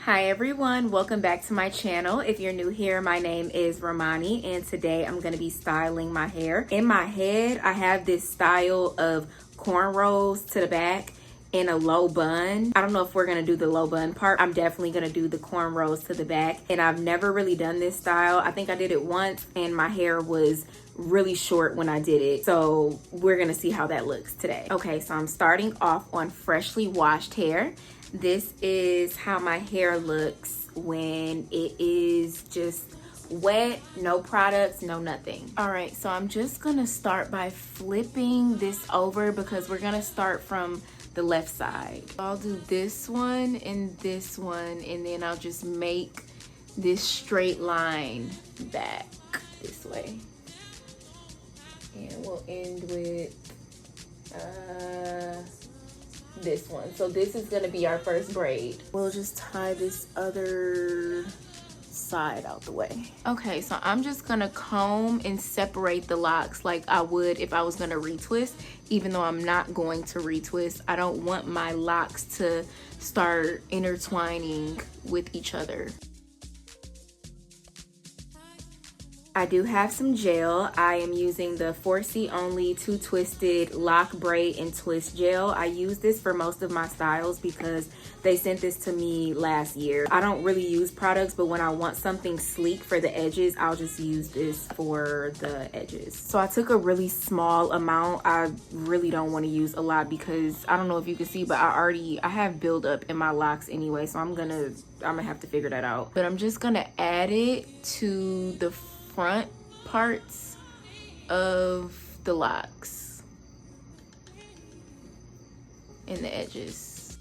Hi everyone, welcome back to my channel. If you're new here, my name is Romani and today I'm going to be styling my hair. In my head, I have this style of cornrows to the back in a low bun. I don't know if we're going to do the low bun part. I'm definitely going to do the cornrows to the back, and I've never really done this style. I think I did it once and my hair was really short when I did it. So we're going to see how that looks today. Okay, so I'm starting off on freshly washed hair. This is how my hair looks when it is just wet, no products, no nothing. All right, so I'm just gonna start by flipping this over because we're gonna start from the left side. I'll do this one, and then I'll just make this straight line back this way. And we'll end with this one. So this is gonna be our first braid. We'll just tie this other side out the way. Okay, so I'm just gonna comb and separate the locks like I would if I was gonna retwist, even though I'm not going to retwist. I don't want my locks to start intertwining with each other. I do have some gel. I am using the 4C Only 2 Twisted Lock, Braid, and Twist gel. I use this for most of my styles because they sent this to me last year. I don't really use products, but when I want something sleek for the edges, I'll just use this for the edges. So I took a really small amount. I really don't want to use a lot because I don't know if you can see, but I have buildup in my locks anyway, so I'm gonna have to figure that out. But I'm just gonna add it to the front parts of the locks and the edges.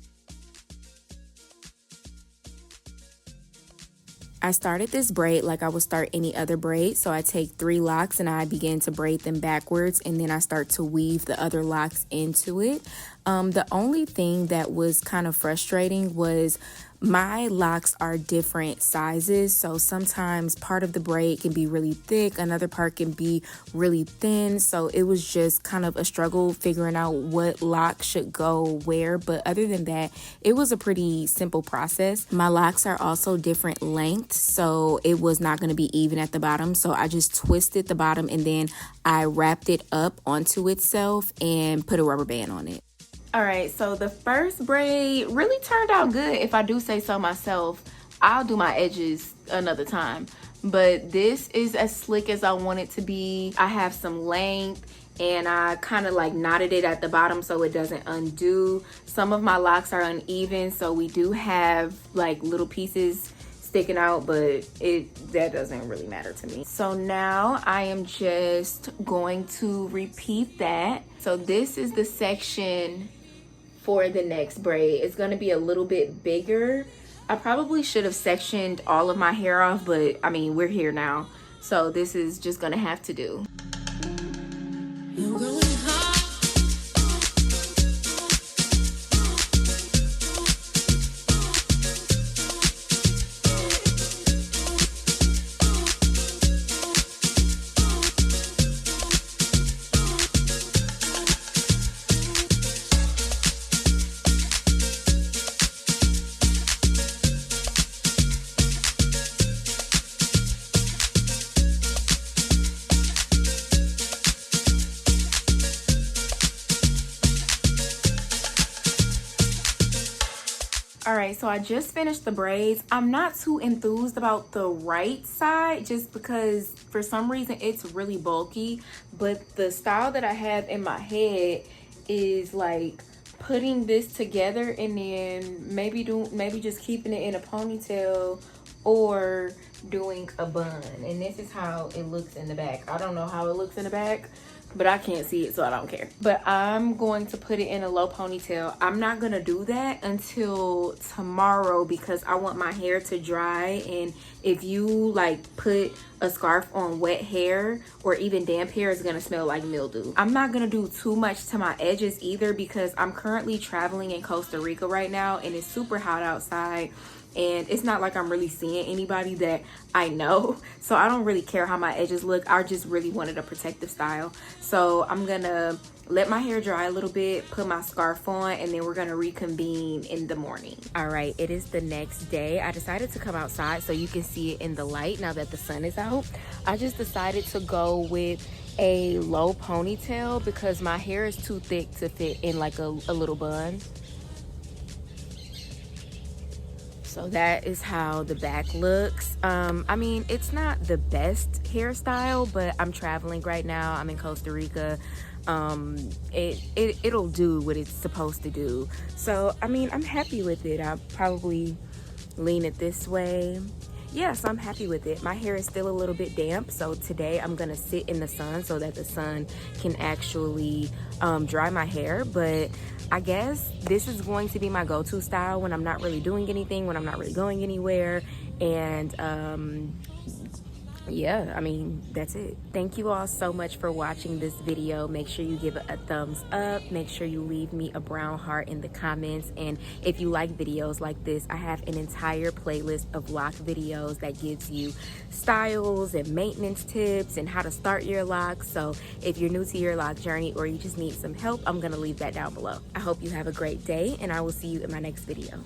I started this braid like I would start any other braid. So I take 3 locks and I begin to braid them backwards, and then I start to weave the other locks into it. The only thing that was kind of frustrating was my locks are different sizes, so sometimes part of the braid can be really thick, another part can be really thin, so it was just kind of a struggle figuring out what lock should go where. But other than that, it was a pretty simple process. My locks are also different lengths, so it was not going to be even at the bottom, so I just twisted the bottom and then I wrapped it up onto itself and put a rubber band on it. All right, so the first braid really turned out good, if I do say so myself. I'll do my edges another time, but this is as slick as I want it to be. I have some length and I kind of like knotted it at the bottom so it doesn't undo. Some of my locks are uneven, so we do have like little pieces sticking out, but that doesn't really matter to me. So now I am just going to repeat that. So this is the section for the next braid. It's going to be a little bit bigger. I probably should have sectioned all of my hair off, but I mean, we're here now, so this is just going to have to do. All right, so I just finished the braids. I'm not too enthused about the right side just because for some reason it's really bulky, but the style that I have in my head is like putting this together and then maybe just keeping it in a ponytail or doing a bun. And this is how it looks in the back. I don't know how it looks in the back, but I can't see it, so I don't care. But I'm going to put it in a low ponytail. I'm not gonna do that until tomorrow because I want my hair to dry. And if you like put a scarf on wet hair or even damp hair, it's gonna smell like mildew. I'm not gonna do too much to my edges either because I'm currently traveling in Costa Rica right now and it's super hot outside. and it's not like I'm really seeing anybody that I know, so I don't really care how my edges look. I just really wanted a protective style. So I'm gonna let my hair dry a little bit, put my scarf on, and then we're gonna reconvene in the morning. All right, it is the next day. I decided to come outside so you can see it in the light now that the sun is out. I just decided to go with a low ponytail because my hair is too thick to fit in like a little bun. So that is how the back looks. I mean, it's not the best hairstyle, but I'm traveling right now. I'm in Costa Rica. It'll do what it's supposed to do. So, I mean, I'm happy with it. I'll probably lean it this way. Yeah, so I'm happy with it. My hair is still a little bit damp, so today I'm gonna sit in the sun so that the sun can actually dry my hair. But I guess this is going to be my go-to style when I'm not really doing anything, when I'm not really going anywhere. And yeah, I mean, that's it. Thank you all so much for watching this video. Make sure you give it a thumbs up. Make sure you leave me a brown heart in the comments. And if you like videos like this, I have an entire playlist of lock videos that gives you styles and maintenance tips and how to start your locks. So if you're new to your lock journey or you just need some help, I'm gonna leave that down below. I hope you have a great day, and I will see you in my next video.